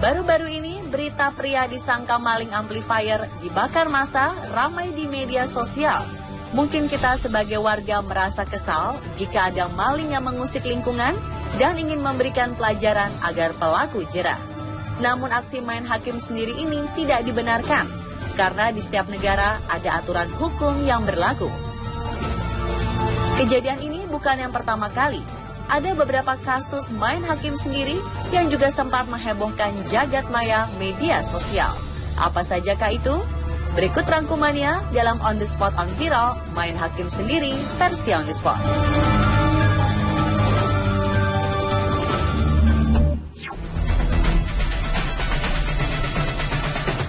Baru-baru ini, berita pria disangka maling amplifier dibakar massa ramai di media sosial. Mungkin kita sebagai warga merasa kesal jika ada maling yang mengusik lingkungan dan ingin memberikan pelajaran agar pelaku jera. Namun aksi main hakim sendiri ini tidak dibenarkan, karena di setiap negara ada aturan hukum yang berlaku. Kejadian ini bukan yang pertama kali. Ada beberapa kasus main hakim sendiri yang juga sempat menghebohkan jagat maya media sosial. Apa sajakah itu? Berikut rangkumannya dalam On The Spot on Viral, main hakim sendiri versi On The Spot.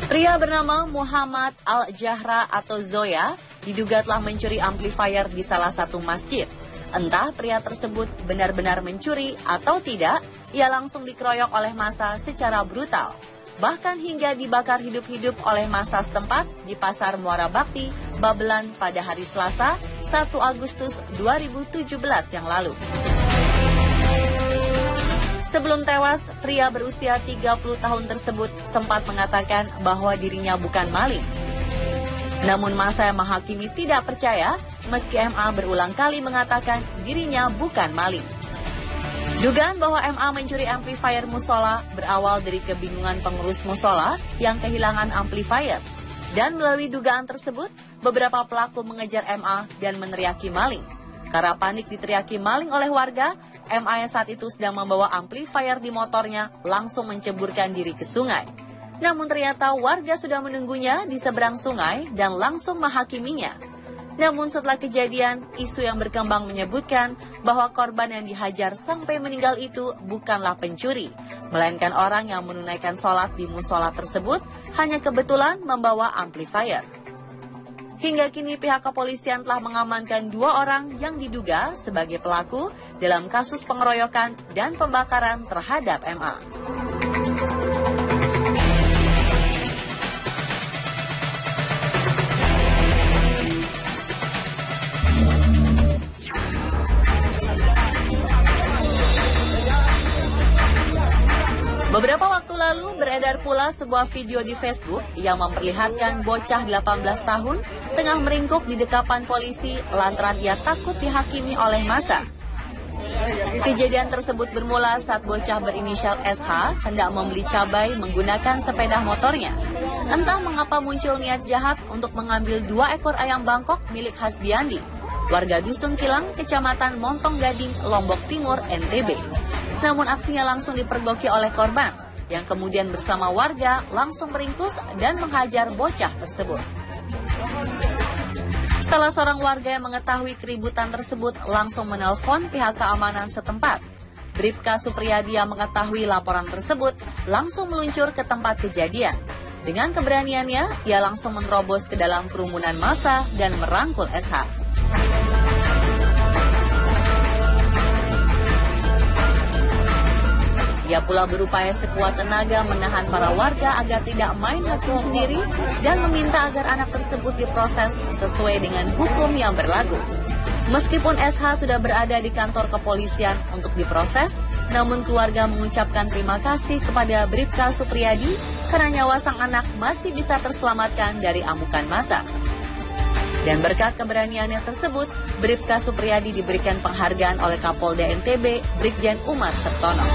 Pria bernama Muhammad Al-Jahra atau Zoya diduga telah mencuri amplifier di salah satu masjid. Entah pria tersebut benar-benar mencuri atau tidak, ia langsung dikeroyok oleh massa secara brutal. Bahkan hingga dibakar hidup-hidup oleh massa setempat di Pasar Muara Bakti, Babelan pada hari Selasa, 1 Agustus 2017 yang lalu. Sebelum tewas, pria berusia 30 tahun tersebut sempat mengatakan bahwa dirinya bukan maling. Namun massa yang menghakimi tidak percaya meski MA berulang kali mengatakan dirinya bukan maling. Dugaan bahwa MA mencuri amplifier musola berawal dari kebingungan pengurus musola yang kehilangan amplifier. Dan melalui dugaan tersebut, beberapa pelaku mengejar MA dan meneriaki maling. Karena panik diteriaki maling oleh warga, MA yang saat itu sedang membawa amplifier di motornya langsung menceburkan diri ke sungai. Namun ternyata warga sudah menunggunya di seberang sungai dan langsung menghakiminya. Namun setelah kejadian, isu yang berkembang menyebutkan bahwa korban yang dihajar sampai meninggal itu bukanlah pencuri, melainkan orang yang menunaikan sholat di musola tersebut hanya kebetulan membawa amplifier. Hingga kini pihak kepolisian telah mengamankan 2 orang yang diduga sebagai pelaku dalam kasus pengeroyokan dan pembakaran terhadap MA. Beberapa waktu lalu beredar pula sebuah video di Facebook yang memperlihatkan bocah 18 tahun tengah meringkuk di dekapan polisi lantaran ia takut dihakimi oleh massa. Kejadian tersebut bermula saat bocah berinisial SH hendak membeli cabai menggunakan sepeda motornya. Entah mengapa muncul niat jahat untuk mengambil 2 ekor ayam Bangkok milik Hasbiandi, warga Dusun Kilang, Kecamatan Montong Gading, Lombok Timur, NTB. Namun aksinya langsung dipergoki oleh korban, yang kemudian bersama warga langsung meringkus dan menghajar bocah tersebut. Salah seorang warga yang mengetahui keributan tersebut langsung menelpon pihak keamanan setempat. Bribka Supriyadi yang mengetahui laporan tersebut langsung meluncur ke tempat kejadian. Dengan keberaniannya, ia langsung menerobos ke dalam kerumunan massa dan merangkul SH. Ia pula berupaya sekuat tenaga menahan para warga agar tidak main hakim sendiri dan meminta agar anak tersebut diproses sesuai dengan hukum yang berlaku. Meskipun SH sudah berada di kantor kepolisian untuk diproses, namun keluarga mengucapkan terima kasih kepada Bribka Supriyadi karena nyawa sang anak masih bisa terselamatkan dari amukan massa. Dan berkat keberaniannya tersebut, Bribka Supriyadi diberikan penghargaan oleh Kapolda NTB, Brigjen Umar Septono.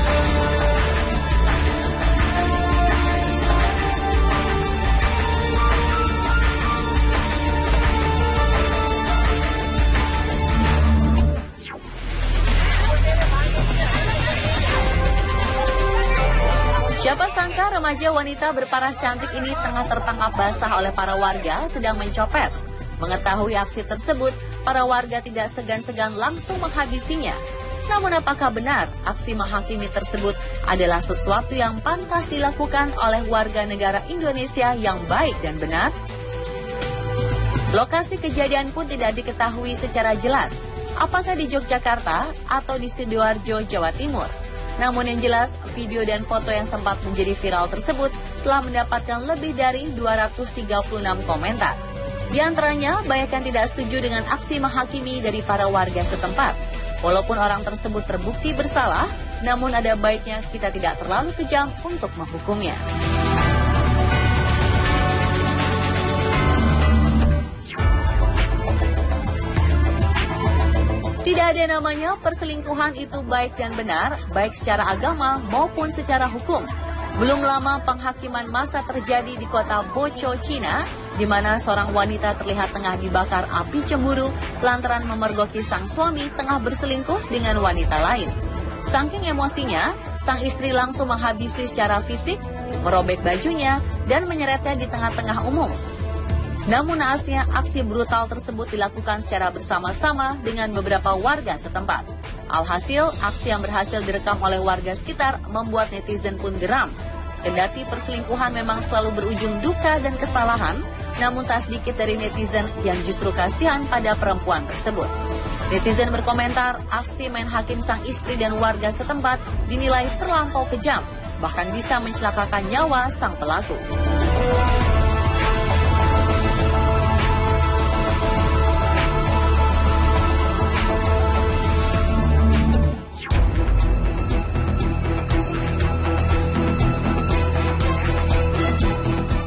Siapa sangka remaja wanita berparas cantik ini tengah tertangkap basah oleh para warga sedang mencopet. Mengetahui aksi tersebut, para warga tidak segan-segan langsung menghabisinya. Namun apakah benar aksi menghakimi tersebut adalah sesuatu yang pantas dilakukan oleh warga negara Indonesia yang baik dan benar? Lokasi kejadian pun tidak diketahui secara jelas, apakah di Yogyakarta atau di Sidoarjo, Jawa Timur. Namun yang jelas, video dan foto yang sempat menjadi viral tersebut telah mendapatkan lebih dari 236 komentar. Di antaranya, banyak yang tidak setuju dengan aksi menghakimi dari para warga setempat. Walaupun orang tersebut terbukti bersalah, namun ada baiknya kita tidak terlalu kejam untuk menghukumnya. Tidak ada namanya perselingkuhan itu baik dan benar, baik secara agama maupun secara hukum. Belum lama penghakiman massa terjadi di kota Bocho, Cina, di mana seorang wanita terlihat tengah dibakar api cemburu lantaran memergoki sang suami tengah berselingkuh dengan wanita lain. Saking emosinya, sang istri langsung menghabisi secara fisik, merobek bajunya, dan menyeretnya di tengah-tengah umum. Namun naasnya aksi brutal tersebut dilakukan secara bersama-sama dengan beberapa warga setempat. Alhasil, aksi yang berhasil direkam oleh warga sekitar membuat netizen pun geram. Kendati perselingkuhan memang selalu berujung duka dan kesalahan, namun tak sedikit dari netizen yang justru kasihan pada perempuan tersebut. Netizen berkomentar, aksi main hakim sang istri dan warga setempat dinilai terlampau kejam, bahkan bisa mencelakakan nyawa sang pelaku.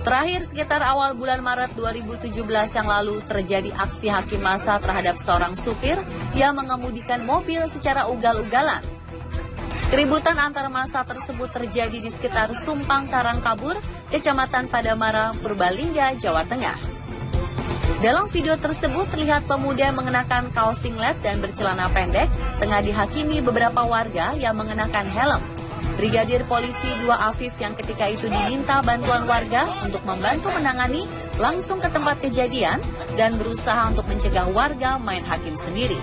Terakhir sekitar awal bulan Maret 2017 yang lalu terjadi aksi hakim massa terhadap seorang supir yang mengemudikan mobil secara ugal-ugalan. Keributan antar massa tersebut terjadi di sekitar Sumpang Karangkabur, Kecamatan Padamara, Purbalingga, Jawa Tengah. Dalam video tersebut terlihat pemuda mengenakan kaos singlet dan bercelana pendek tengah dihakimi beberapa warga yang mengenakan helm. Brigadir Polisi 2 Afif yang ketika itu diminta bantuan warga untuk membantu menangani langsung ke tempat kejadian dan berusaha untuk mencegah warga main hakim sendiri.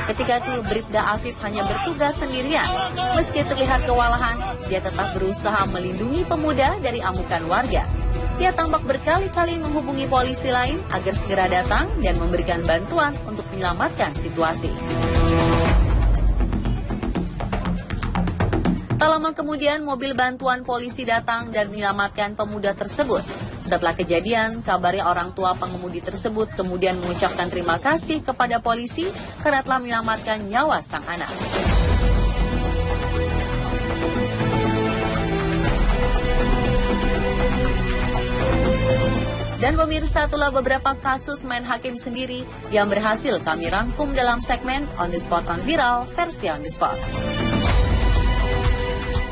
Ketika itu Bribda Afif hanya bertugas sendirian. Meski terlihat kewalahan, dia tetap berusaha melindungi pemuda dari amukan warga. Dia tampak berkali-kali menghubungi polisi lain agar segera datang dan memberikan bantuan untuk menyelamatkan situasi. Tak lama kemudian mobil bantuan polisi datang dan menyelamatkan pemuda tersebut. Setelah kejadian, kabarnya orang tua pengemudi tersebut kemudian mengucapkan terima kasih kepada polisi karena telah menyelamatkan nyawa sang anak. Dan pemirsa, itulah beberapa kasus main hakim sendiri yang berhasil kami rangkum dalam segmen On The Spot on Viral versi On The Spot.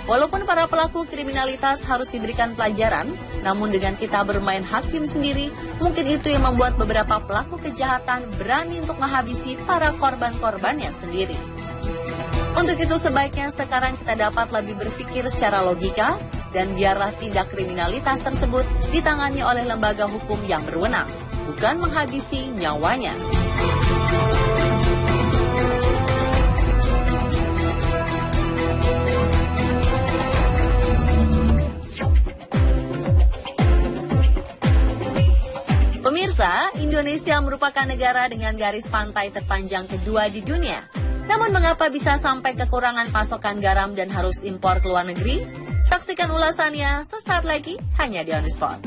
Walaupun para pelaku kriminalitas harus diberikan pelajaran, namun dengan kita bermain hakim sendiri, mungkin itu yang membuat beberapa pelaku kejahatan berani untuk menghabisi para korban-korbannya sendiri. Untuk itu sebaiknya sekarang kita dapat lebih berpikir secara logika, dan biarlah tindak kriminalitas tersebut ditangani oleh lembaga hukum yang berwenang, bukan menghabisi nyawanya. Pemirsa, Indonesia merupakan negara dengan garis pantai terpanjang kedua di dunia. Namun mengapa bisa sampai kekurangan pasokan garam dan harus impor ke luar negeri? Saksikan ulasannya sesaat lagi hanya di On The Spot.